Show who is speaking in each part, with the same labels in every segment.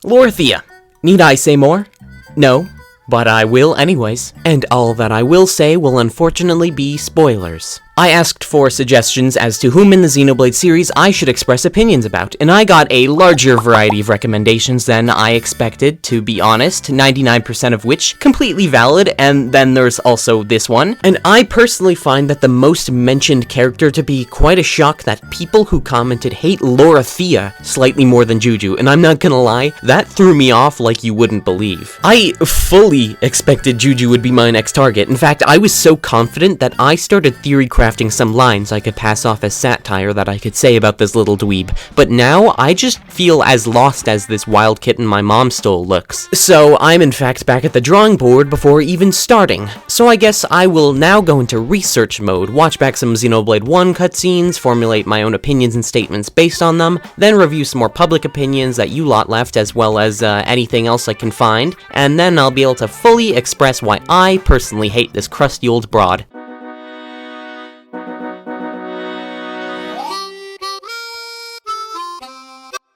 Speaker 1: Lorithia. Need I say more? No, but I will anyways. And all that I will say will unfortunately be spoilers. I asked for suggestions as to whom in the Xenoblade series I should express opinions about, and I got a larger variety of recommendations than I expected, to be honest, 99% of which completely valid, and then there's also this one. And I personally find that the most mentioned character to be quite a shock that people who commented hate Lorithia slightly more than Juju, and I'm not gonna lie, that threw me off like you wouldn't believe. I fully expected Juju would be my next target. In fact, I was so confident that I started theory crafting some lines I could pass off as satire that I could say about this little dweeb, but now I just feel as lost as this wild kitten my mom stole looks. So I'm in fact back at the drawing board before even starting. So I guess I will now go into research mode, watch back some Xenoblade 1 cutscenes, formulate my own opinions and statements based on them, then review some more public opinions that you lot left as well as anything else I can find, and then I'll be able to fully express why I personally hate this crusty old broad.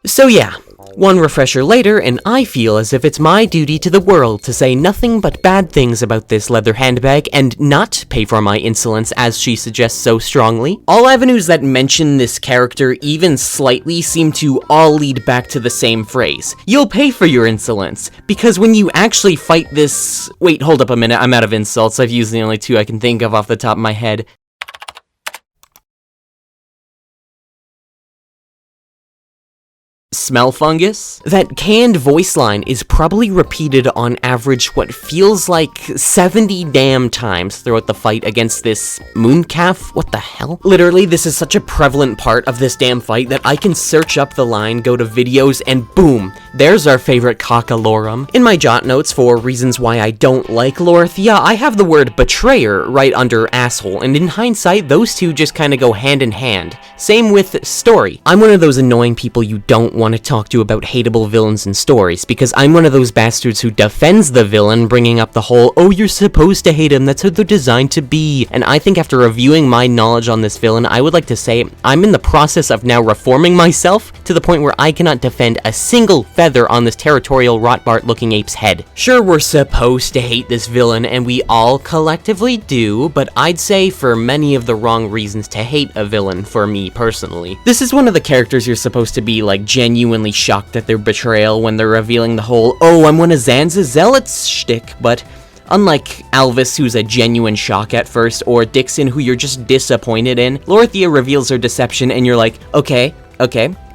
Speaker 1: So yeah, one refresher later, and I feel as if it's my duty to the world to say nothing but bad things about this leather handbag and not pay for my insolence as she suggests so strongly. All avenues that mention this character even slightly seem to all lead back to the same phrase. You'll pay for your insolence, because when you actually fight this— wait, hold up a minute, I'm out of insults, I've used the only two I can think of off the top of my head. Smell fungus? That canned voice line is probably repeated on average what feels like 70 damn times throughout the fight against this mooncalf. What the hell? Literally, this is such a prevalent part of this damn fight that I can search up the line, go to videos, and boom, there's our favorite cockalorum. In my jot notes for reasons why I don't like Lorithia, I have the word betrayer right under asshole, and in hindsight, those two just kinda go hand in hand. Same with story. I'm one of those annoying people you don't want to talk to about hateable villains and stories, because I'm one of those bastards who defends the villain, bringing up the whole, oh, you're supposed to hate him, that's how they're designed to be. And I think after reviewing my knowledge on this villain, I would like to say I'm in the process of now reforming myself to the point where I cannot defend a single feather on this territorial Rotbart-looking ape's head. Sure, we're supposed to hate this villain, and we all collectively do, but I'd say for many of the wrong reasons to hate a villain for me personally. This is one of the characters you're supposed to be like genuinely shocked at their betrayal when they're revealing the whole, oh, I'm one of Zanza's zealots shtick, but unlike Alvis, who's a genuine shock at first, or Dixon, who you're just disappointed in, Lorithia reveals her deception and you're like, okay,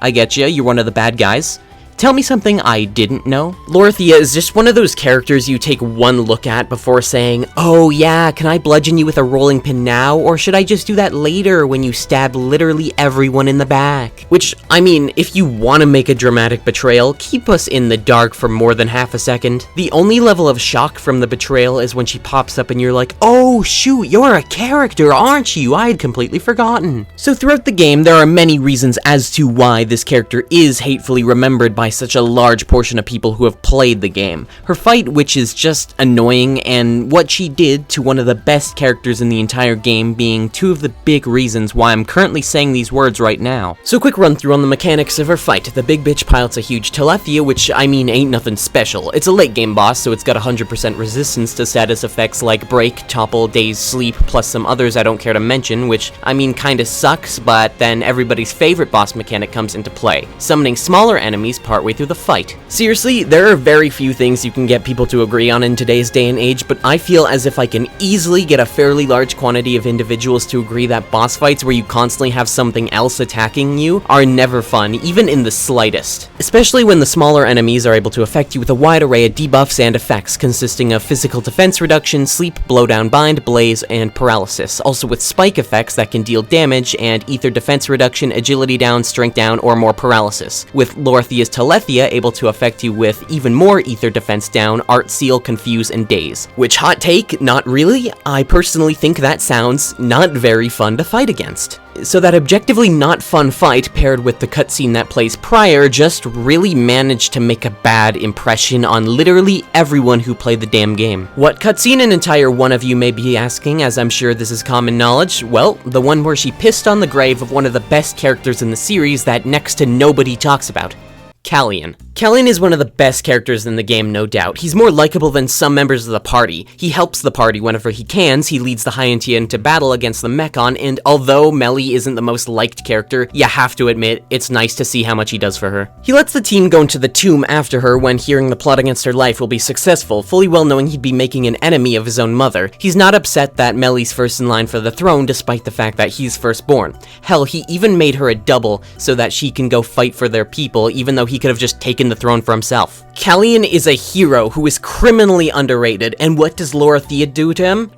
Speaker 1: I get you, you're one of the bad guys. Tell me something I didn't know. Lorithia is just one of those characters you take one look at before saying, oh yeah, can I bludgeon you with a rolling pin now, or should I just do that later when you stab literally everyone in the back? Which, I mean, if you want to make a dramatic betrayal, keep us in the dark for more than half a second. The only level of shock from the betrayal is when she pops up and you're like, oh shoot, you're a character, aren't you? I had completely forgotten. So throughout the game, there are many reasons as to why this character is hatefully remembered by such a large portion of people who have played the game. Her fight, which is just annoying, and what she did to one of the best characters in the entire game being two of the big reasons why I'm currently saying these words right now. So quick run through on the mechanics of her fight. The big bitch pilots a huge Lorithia, which I mean ain't nothing special. It's a late game boss, so it's got 100% resistance to status effects like break, topple, daze, sleep, plus some others I don't care to mention, which I mean kinda sucks, but then everybody's favorite boss mechanic comes into play, summoning smaller enemies partway through the fight. Seriously, there are very few things you can get people to agree on in today's day and age, but I feel as if I can easily get a fairly large quantity of individuals to agree that boss fights where you constantly have something else attacking you are never fun, even in the slightest. Especially when the smaller enemies are able to affect you with a wide array of debuffs and effects consisting of physical defense reduction, sleep, blowdown, bind, blaze, and paralysis, also with spike effects that can deal damage and ether defense reduction, agility down, strength down, or more paralysis, with Lorithia's Lorithia able to affect you with even more ether defense down, art seal, confuse, and daze. Which, hot take, not really. I personally think that sounds not very fun to fight against. So that objectively not fun fight paired with the cutscene that plays prior just really managed to make a bad impression on literally everyone who played the damn game. What cutscene an entire one of you may be asking, as I'm sure this is common knowledge? Well, the one where she pissed on the grave of one of the best characters in the series that next to nobody talks about. Callian. Callian is one of the best characters in the game, no doubt. He's more likable than some members of the party. He helps the party whenever he can, he leads the Hyantia into battle against the Mechon, and although Melly isn't the most liked character, you have to admit, it's nice to see how much he does for her. He lets the team go into the tomb after her when hearing the plot against her life will be successful, fully well knowing he'd be making an enemy of his own mother. He's not upset that Melly's first in line for the throne, despite the fact that he's firstborn. Hell, he even made her a double so that she can go fight for their people, even though he could have just taken the throne for himself. Callian is a hero who is criminally underrated, and what does Lorithia do to him?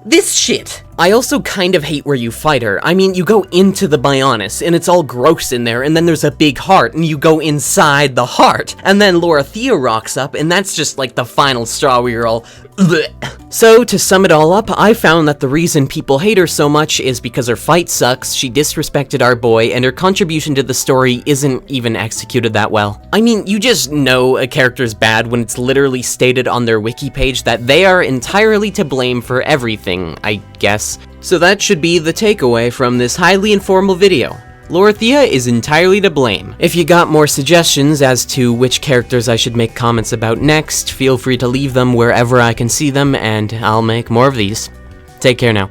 Speaker 1: This shit! I also kind of hate where you fight her. I mean, you go into the Bionis, and it's all gross in there, and then there's a big heart, and you go inside the heart, and then Lorithia rocks up, and that's just like the final straw where you're all bleh. So, to sum it all up, I found that the reason people hate her so much is because her fight sucks, she disrespected our boy, and her contribution to the story isn't even executed that well. I mean, you just know a character's bad when it's literally stated on their wiki page that they are entirely to blame for everything, I guess. So that should be the takeaway from this highly informal video. Lorithia is entirely to blame. If you got more suggestions as to which characters I should make comments about next, feel free to leave them wherever I can see them, and I'll make more of these. Take care now.